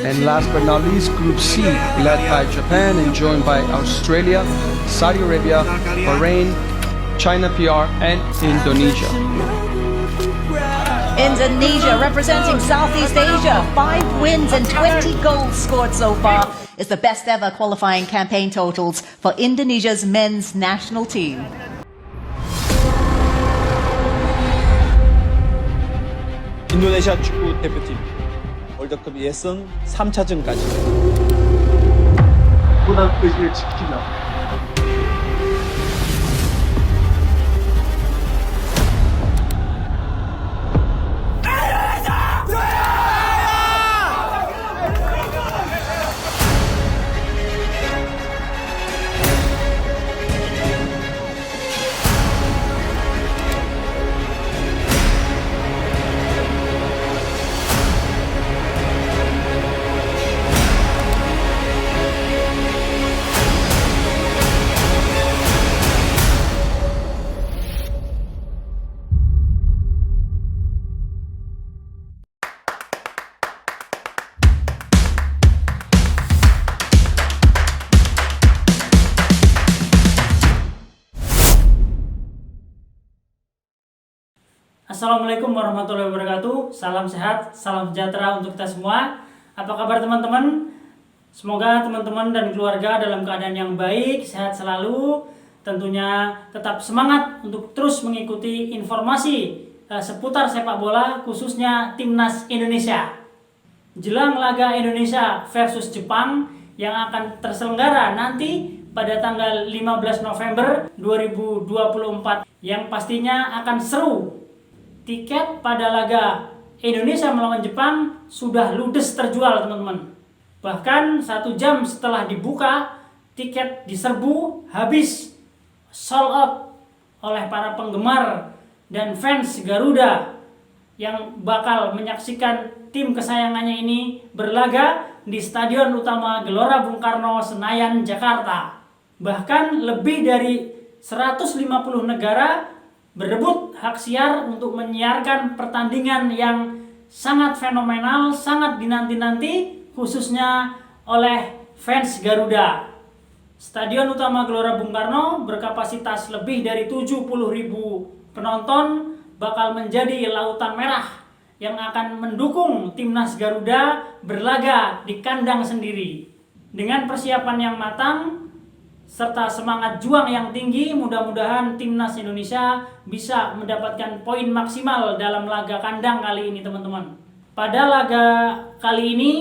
And last but not least, Group C, led by Japan and joined by Australia, Saudi Arabia, Bahrain, China PR, and Indonesia. Indonesia, representing Southeast Asia, 5 wins and 20 goals scored so far, is the best ever qualifying campaign totals for Indonesia's men's national team. 인도네시아 축구 대표팀 월드컵 예선 3차전까지 보다 의지를 지키며 Assalamualaikum warahmatullahi wabarakatuh. Salam sehat, salam sejahtera untuk kita semua. Apa kabar teman-teman? Semoga teman-teman dan keluarga dalam keadaan yang baik, sehat selalu. Tentunya tetap semangat untuk terus mengikuti informasi seputar sepak bola, khususnya Timnas Indonesia. Jelang laga Indonesia versus Jepang yang akan terselenggara nanti pada tanggal 15 November 2024 yang pastinya akan seru. Tiket pada laga Indonesia melawan Jepang sudah ludes terjual teman-teman. Bahkan 1 jam setelah dibuka, tiket diserbu habis, sold out oleh para penggemar dan fans Garuda yang bakal menyaksikan tim kesayangannya ini berlaga di Stadion Utama Gelora Bung Karno, Senayan, Jakarta. Bahkan lebih dari 150 negara berebut hak siar untuk menyiarkan pertandingan yang sangat fenomenal, sangat dinanti-nanti, khususnya oleh fans Garuda. Stadion Utama Gelora Bung Karno berkapasitas lebih dari 70.000 penonton bakal menjadi lautan merah yang akan mendukung Timnas Garuda berlaga di kandang sendiri. Dengan persiapan yang matang serta semangat juang yang tinggi, mudah-mudahan Timnas Indonesia bisa mendapatkan poin maksimal dalam laga kandang kali ini teman-teman. Pada laga kali ini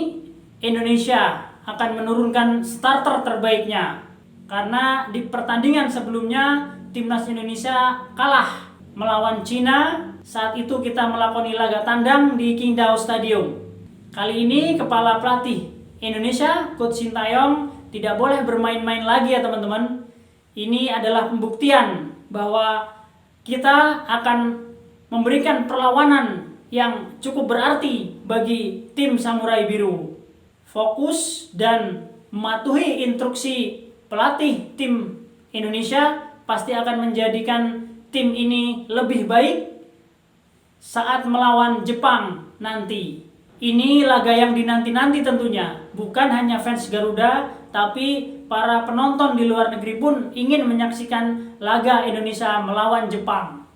Indonesia akan menurunkan starter terbaiknya karena di pertandingan sebelumnya Timnas Indonesia kalah melawan Cina. Saat itu kita melakoni laga tandang di Qingdao Stadium. Kali ini kepala pelatih Indonesia, Coach Sintayong, tidak boleh bermain-main lagi ya teman-teman. Ini adalah pembuktian bahwa kita akan memberikan perlawanan yang cukup berarti bagi tim Samurai Biru. Fokus dan mematuhi instruksi pelatih tim Indonesia pasti akan menjadikan tim ini lebih baik saat melawan Jepang nanti. Ini laga yang dinanti-nanti tentunya, bukan hanya fans Garuda, tapi para penonton di luar negeri pun ingin menyaksikan laga Indonesia melawan Jepang.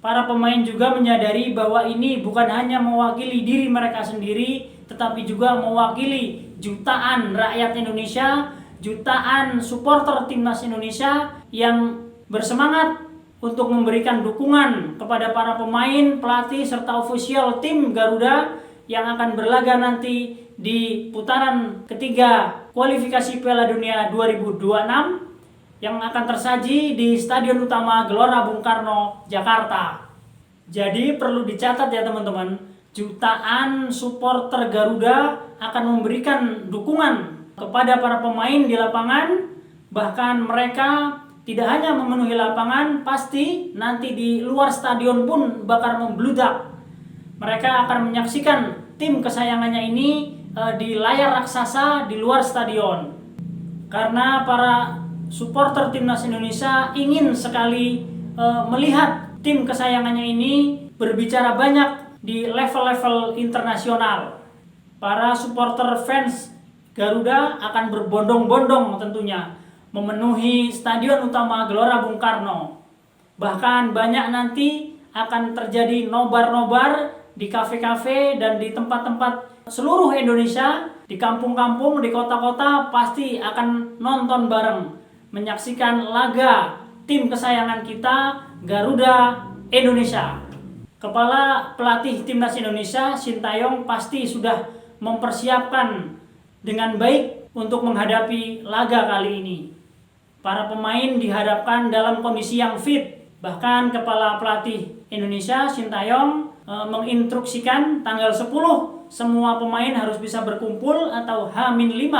Para pemain juga menyadari bahwa ini bukan hanya mewakili diri mereka sendiri, tetapi juga mewakili jutaan rakyat Indonesia, jutaan supporter Timnas Indonesia yang bersemangat untuk memberikan dukungan kepada para pemain, pelatih, serta ofisial tim Garuda yang akan berlaga nanti di putaran ketiga kualifikasi Piala Dunia 2026 yang akan tersaji di Stadion Utama Gelora Bung Karno, Jakarta. Jadi perlu dicatat ya teman-teman, jutaan supporter Garuda akan memberikan dukungan kepada para pemain di lapangan. Bahkan mereka tidak hanya memenuhi lapangan, pasti nanti di luar stadion pun bakal membludak. Mereka akan menyaksikan tim kesayangannya ini di layar raksasa di luar stadion. Karena para supporter Timnas Indonesia ingin sekali melihat tim kesayangannya ini berbicara banyak di level-level internasional. para supporter fans Garuda akan berbondong-bondong tentunya memenuhi Stadion Utama Gelora Bung Karno. Bahkan banyak nanti akan terjadi nobar-nobar di kafe-kafe dan di tempat-tempat seluruh Indonesia, di kampung-kampung, di kota-kota pasti akan nonton bareng, menyaksikan laga tim kesayangan kita Garuda Indonesia. Kepala pelatih Timnas Indonesia Sintayong pasti sudah mempersiapkan dengan baik untuk menghadapi laga kali ini. Para pemain dihadapkan dalam kondisi yang fit. Bahkan kepala pelatih Indonesia Sintayong menginstruksikan tanggal 10 semua pemain harus bisa berkumpul atau H-5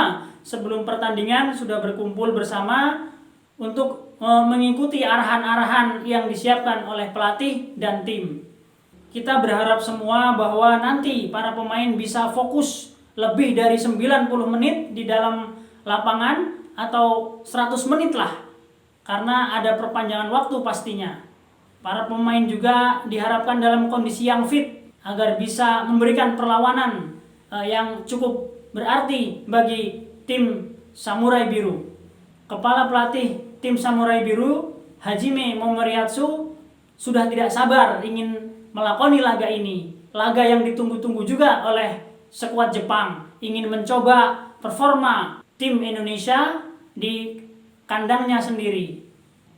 sebelum pertandingan sudah berkumpul bersama untuk mengikuti arahan-arahan yang disiapkan oleh pelatih dan tim. Kita berharap semua bahwa nanti para pemain bisa fokus lebih dari 90 menit di dalam lapangan atau 100 menit lah, karena ada perpanjangan waktu pastinya. Para pemain juga diharapkan dalam kondisi yang fit agar bisa memberikan perlawanan yang cukup berarti bagi tim Samurai Biru. Kepala pelatih tim Samurai Biru, Hajime Momoriatsu, sudah tidak sabar ingin melakoni laga ini. Laga yang ditunggu-tunggu juga oleh skuad Jepang, ingin mencoba performa tim Indonesia di kandangnya sendiri.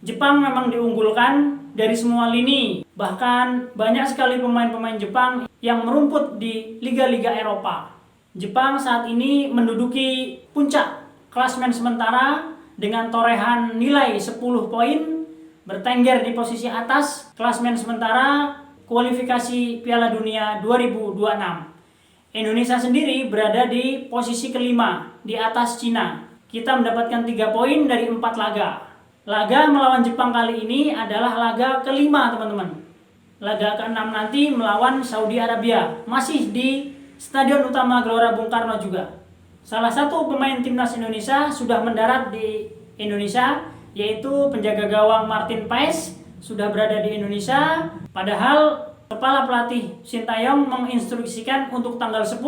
Jepang memang diunggulkan dari semua lini, bahkan banyak sekali pemain-pemain Jepang yang merumput di liga-liga Eropa. Jepang saat ini menduduki puncak klasemen sementara dengan torehan nilai 10 poin, bertengger di posisi atas klasemen sementara kualifikasi Piala Dunia 2026. Indonesia sendiri berada di posisi kelima di atas Cina. Kita mendapatkan 3 poin dari 4 laga. Laga melawan Jepang kali ini adalah laga kelima, teman-teman. Laga ke-6 nanti melawan Saudi Arabia, masih di Stadion Utama Gelora Bung Karno juga. Salah satu pemain timnas Indonesia sudah mendarat di Indonesia, yaitu penjaga gawang Martin Paes sudah berada di Indonesia. Padahal kepala pelatih Sintayong menginstruksikan untuk tanggal 10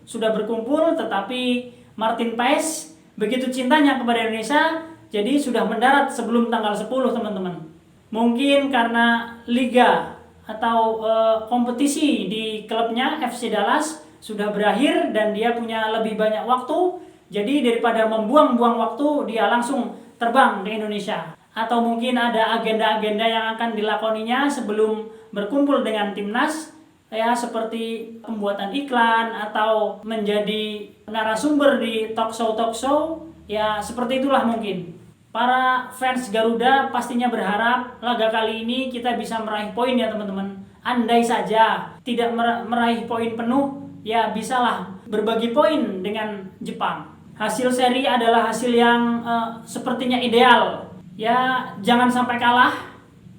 sudah berkumpul, tetapi Martin Paes begitu cintanya kepada Indonesia, jadi sudah mendarat sebelum tanggal 10, teman-teman. Mungkin karena liga atau kompetisi di klubnya FC Dallas sudah berakhir dan dia punya lebih banyak waktu, jadi daripada membuang-buang waktu, dia langsung terbang di Indonesia. Atau mungkin ada agenda-agenda yang akan dilakoninya sebelum berkumpul dengan timnas, ya seperti pembuatan iklan atau menjadi narasumber di talk show, ya seperti itulah mungkin. Para fans Garuda pastinya berharap laga kali ini kita bisa meraih poin ya teman-teman. Andai saja tidak meraih poin penuh, ya bisalah berbagi poin dengan Jepang. Hasil seri adalah hasil yang sepertinya ideal. Ya jangan sampai kalah.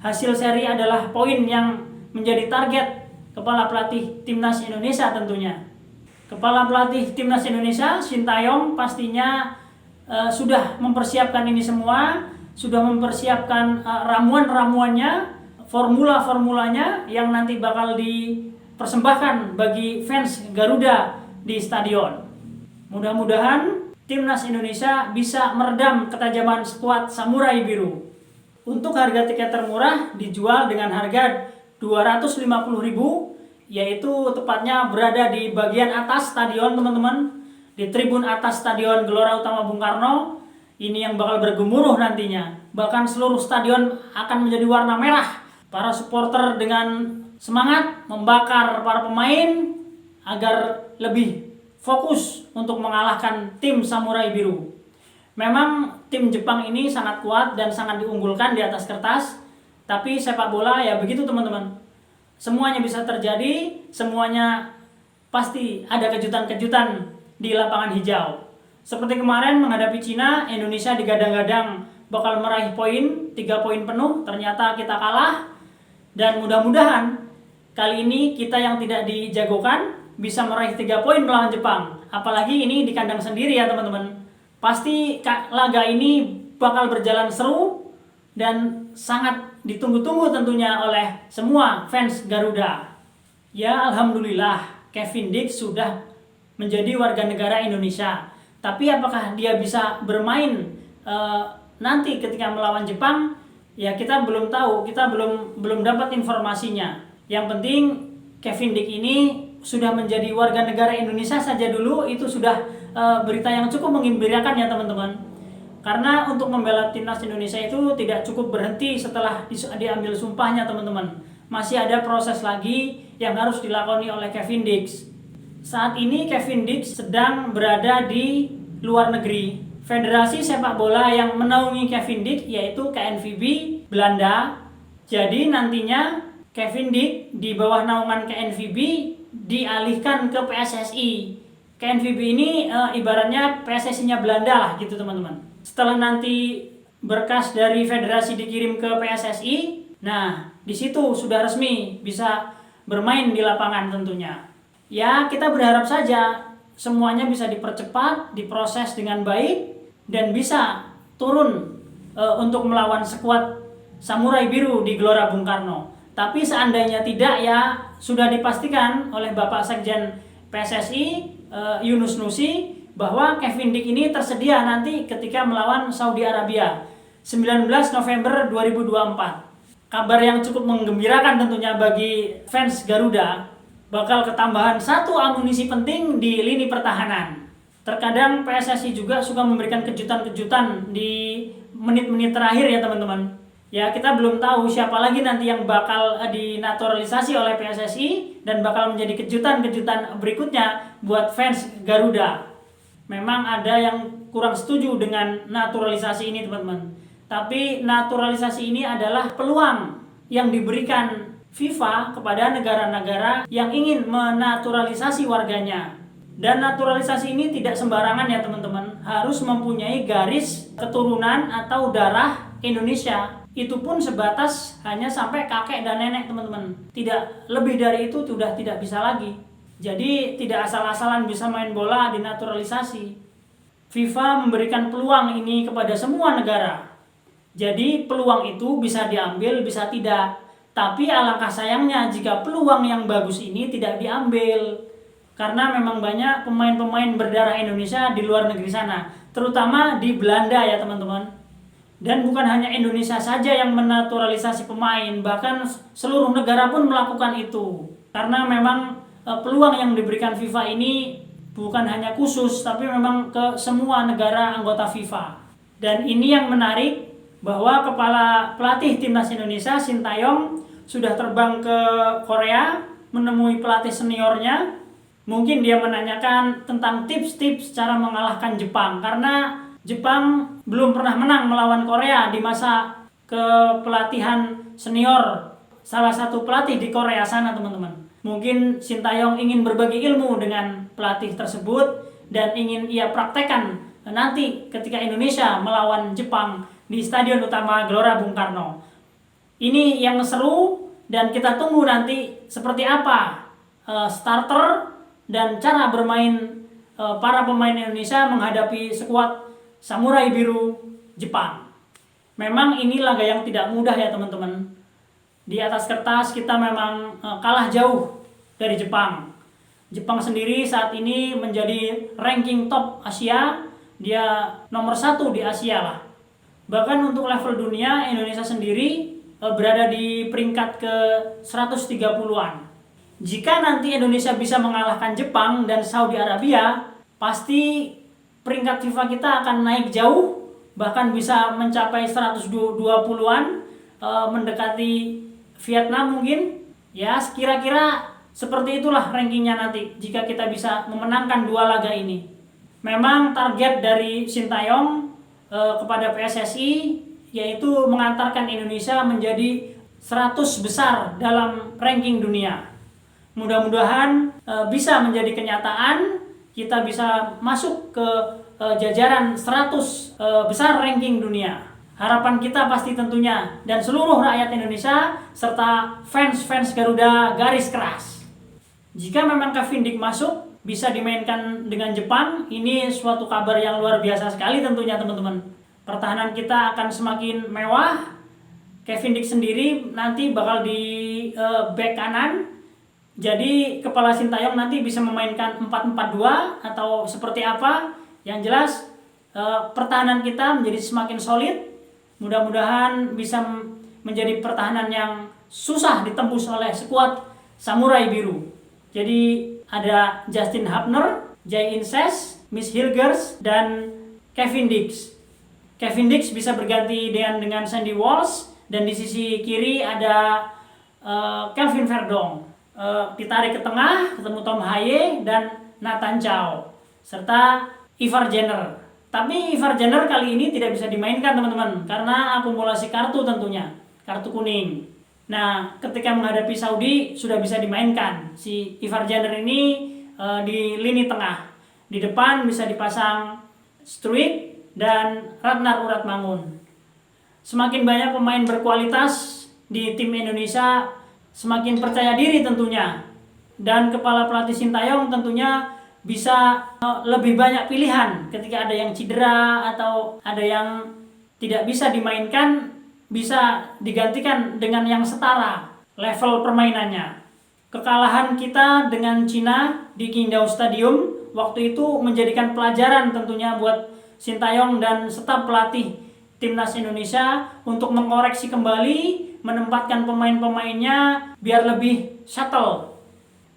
Hasil seri adalah poin yang menjadi target kepala pelatih timnas Indonesia tentunya. Kepala pelatih timnas Indonesia Sintayong pastinya sudah mempersiapkan ini semua, sudah mempersiapkan ramuan-ramuannya, formula-formulanya yang nanti bakal dipersembahkan bagi fans Garuda di stadion. Mudah-mudahan timnas Indonesia bisa meredam ketajaman skuad Samurai Biru. Untuk harga tiket termurah dijual dengan harga 250.000, yaitu tepatnya berada di bagian atas stadion, teman-teman. Di tribun atas Stadion Gelora Utama Bung Karno, ini yang bakal bergemuruh nantinya. Bahkan seluruh stadion akan menjadi warna merah. Para supporter dengan semangat membakar para pemain agar lebih fokus untuk mengalahkan tim Samurai Biru. Memang tim Jepang ini sangat kuat dan sangat diunggulkan di atas kertas, tapi sepak bola ya begitu teman-teman. Semuanya bisa terjadi, semuanya pasti ada kejutan-kejutan di lapangan hijau. Seperti kemarin menghadapi Cina, Indonesia digadang-gadang bakal meraih poin, 3 poin penuh, ternyata kita kalah. Dan mudah-mudahan kali ini kita yang tidak dijagokan bisa meraih 3 poin melawan Jepang. Apalagi ini di kandang sendiri ya teman-teman. Pasti laga ini bakal berjalan seru dan sangat ditunggu-tunggu tentunya oleh semua fans Garuda. Ya alhamdulillah Kevin Dix sudah menjadi warga negara Indonesia. Tapi apakah dia bisa bermain nanti ketika melawan Jepang? Ya kita belum tahu, kita belum dapat informasinya. Yang penting Kevin Dick ini sudah menjadi warga negara Indonesia saja dulu, itu sudah berita yang cukup menggembirakan ya teman-teman. Karena untuk membela timnas Indonesia itu tidak cukup berhenti setelah diambil sumpahnya teman-teman. Masih ada proses lagi yang harus dilakoni oleh Kevin Dick. Saat ini Kevin Dick sedang berada di luar negeri. Federasi sepak bola yang menaungi Kevin Dick yaitu KNVB Belanda. Jadi nantinya Kevin Dick di bawah naungan KNVB dialihkan ke PSSI. KNVB ini ibaratnya PSSI-nya Belanda lah gitu teman-teman. Setelah nanti berkas dari federasi dikirim ke PSSI, nah di situ sudah resmi bisa bermain di lapangan tentunya. Ya kita berharap saja semuanya bisa dipercepat, diproses dengan baik, dan bisa turun untuk melawan skuad Samurai Biru di Gelora Bung Karno. Tapi seandainya tidak, ya sudah dipastikan oleh Bapak Sekjen PSSI Yunus Nusi bahwa Kevin Dick ini tersedia nanti ketika melawan Saudi Arabia 19 November 2024. Kabar yang cukup menggembirakan tentunya bagi fans Garuda, bakal ketambahan satu amunisi penting di lini pertahanan. Terkadang PSSI juga suka memberikan kejutan-kejutan di menit-menit terakhir ya teman-teman. Ya kita belum tahu siapa lagi nanti yang bakal dinaturalisasi oleh PSSI dan bakal menjadi kejutan-kejutan berikutnya buat fans Garuda. Memang ada yang kurang setuju dengan naturalisasi ini teman-teman. Tapi naturalisasi ini adalah peluang yang diberikan FIFA kepada negara-negara yang ingin menaturalisasi warganya. Dan naturalisasi ini tidak sembarangan ya teman-teman, harus mempunyai garis keturunan atau darah Indonesia. Itu pun sebatas hanya sampai kakek dan nenek teman-teman. Tidak lebih dari itu sudah tidak bisa lagi. Jadi tidak asal-asalan bisa main bola dinaturalisasi. FIFA memberikan peluang ini kepada semua negara. Jadi peluang itu bisa diambil, bisa tidak. Tapi alangkah sayangnya jika peluang yang bagus ini tidak diambil. Karena memang banyak pemain-pemain berdarah Indonesia di luar negeri sana, terutama di Belanda ya teman-teman. Dan bukan hanya Indonesia saja yang menaturalisasi pemain, bahkan seluruh negara pun melakukan itu. Karena memang peluang yang diberikan FIFA ini bukan hanya khusus, tapi memang ke semua negara anggota FIFA. Dan ini yang menarik, bahwa kepala pelatih timnas Indonesia Sintayong sudah terbang ke Korea menemui pelatih seniornya. Mungkin dia menanyakan tentang tips-tips cara mengalahkan Jepang, karena Jepang belum pernah menang melawan Korea di masa kepelatihan senior salah satu pelatih di Korea sana teman-teman. Mungkin Sintayong ingin berbagi ilmu dengan pelatih tersebut dan ingin ia praktekkan nanti ketika Indonesia melawan Jepang di Stadion Utama Gelora Bung Karno. Ini yang seru dan kita tunggu nanti seperti apa starter dan cara bermain para pemain Indonesia menghadapi skuad Samurai Biru Jepang. Memang ini laga yang tidak mudah ya teman-teman. Di atas kertas kita memang kalah jauh dari Jepang. Jepang sendiri saat ini menjadi ranking top Asia. Dia nomor 1 di Asia lah. Bahkan untuk level dunia Indonesia sendiri berada di peringkat ke 130-an. Jika nanti Indonesia bisa mengalahkan Jepang dan Saudi Arabia, pasti peringkat FIFA kita akan naik jauh, bahkan bisa mencapai 120-an, mendekati Vietnam mungkin. Ya, kira-kira seperti itulah rankingnya nanti jika kita bisa memenangkan 2 laga ini. Memang target dari Sintayong kepada PSSI yaitu mengantarkan Indonesia menjadi 100 besar dalam ranking dunia. Mudah-mudahan bisa menjadi kenyataan, kita bisa masuk ke jajaran 100 besar ranking dunia. Harapan kita pasti tentunya, dan seluruh rakyat Indonesia serta fans-fans Garuda garis keras. Jika memang Kevin Dick masuk, bisa dimainkan dengan Jepang, ini suatu kabar yang luar biasa sekali tentunya teman-teman. Pertahanan kita akan semakin mewah. Kevin Dick sendiri nanti bakal di back kanan. Jadi kepala Sintayong nanti bisa memainkan 4-4-2 atau seperti apa? Yang jelas pertahanan kita menjadi semakin solid. Mudah-mudahan bisa menjadi pertahanan yang susah ditembus oleh skuad Samurai Biru. Jadi ada Justin Hubner, Jay Inces, Miss Hilgers, dan Kevin Dix. Kevin Dix bisa berganti dengan Sandy Walsh, dan di sisi kiri ada Kelvin Verdong. Ditarik ke tengah, ketemu Tom Haye dan Nathan Chow, serta Ivar Jenner. Tapi Ivar Jenner kali ini tidak bisa dimainkan teman-teman, karena akumulasi kartu tentunya, kartu kuning. Nah, ketika menghadapi Saudi sudah bisa dimainkan. Si Ivar Jenner ini di lini tengah. Di depan bisa dipasang Struijk dan Ratnar Uratmangun. Semakin banyak pemain berkualitas di tim Indonesia, semakin percaya diri tentunya. Dan kepala pelatih Sintayong tentunya bisa lebih banyak pilihan ketika ada yang cedera atau ada yang tidak bisa dimainkan, bisa digantikan dengan yang setara level permainannya. Kekalahan kita dengan Cina di Qingdao Stadium waktu itu menjadikan pelajaran tentunya buat Sintayong dan staf pelatih Timnas Indonesia untuk mengoreksi kembali, menempatkan pemain-pemainnya biar lebih shuttle.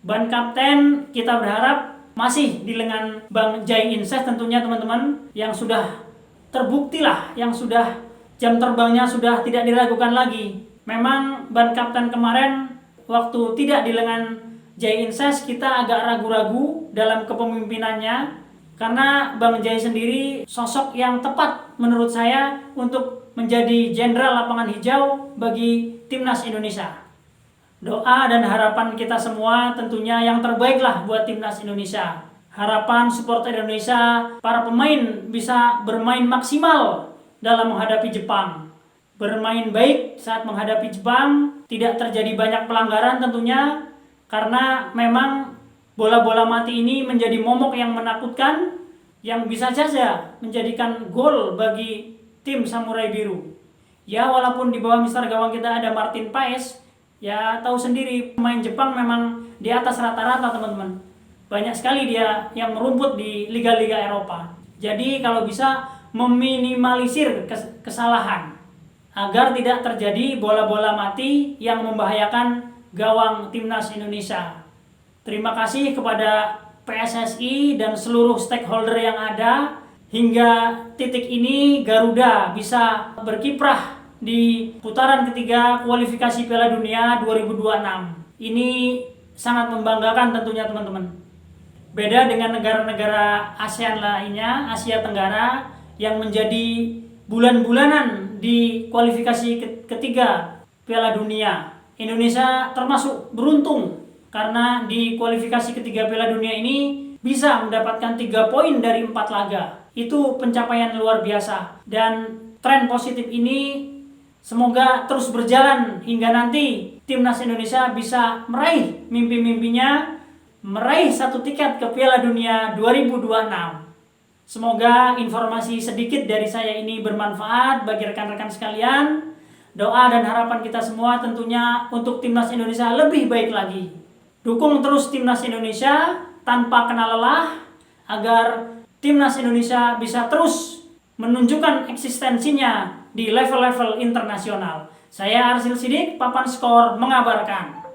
Ban kapten kita berharap masih di lengan Bang Jay Inces tentunya teman-teman, yang sudah terbukti lah, yang sudah jam terbangnya sudah tidak diragukan lagi. Memang ban kapten kemarin waktu tidak di lengan Jay Inces kita agak ragu-ragu dalam kepemimpinannya, karena Bang Jay sendiri sosok yang tepat menurut saya untuk menjadi jenderal lapangan hijau bagi Timnas Indonesia. Doa dan harapan kita semua tentunya yang terbaik lah buat Timnas Indonesia. Harapan supporter Indonesia, para pemain bisa bermain maksimal dalam menghadapi Jepang. Bermain baik saat menghadapi Jepang, tidak terjadi banyak pelanggaran tentunya, karena memang bola-bola mati ini menjadi momok yang menakutkan, yang bisa saja menjadikan gol bagi tim Samurai Biru. Ya, walaupun di bawah mister gawang kita ada Martin Paes, ya tahu sendiri pemain Jepang memang di atas rata-rata teman-teman. Banyak sekali dia yang merumput di liga-liga Eropa. Jadi kalau bisa meminimalisir kesalahan agar tidak terjadi bola-bola mati yang membahayakan gawang Timnas Indonesia. Terima kasih kepada PSSI dan seluruh stakeholder yang ada. Hingga titik ini Garuda bisa berkiprah di putaran ketiga kualifikasi Piala Dunia 2026. Ini sangat membanggakan tentunya teman-teman. Beda dengan negara-negara ASEAN lainnya, Asia Tenggara, yang menjadi bulan-bulanan di kualifikasi ketiga Piala Dunia. Indonesia termasuk beruntung karena di kualifikasi ketiga Piala Dunia ini bisa mendapatkan 3 poin dari 4 laga. Itu pencapaian luar biasa, dan tren positif ini semoga terus berjalan hingga nanti Timnas Indonesia bisa meraih mimpi-mimpinya, meraih 1 tiket ke Piala Dunia 2026. Semoga informasi sedikit dari saya ini bermanfaat bagi rekan-rekan sekalian. Doa dan harapan kita semua tentunya untuk Timnas Indonesia lebih baik lagi. Dukung terus Timnas Indonesia tanpa kenal lelah, agar Timnas Indonesia bisa terus menunjukkan eksistensinya di level-level internasional. Saya Arsil Sidik, Papan Skor mengabarkan.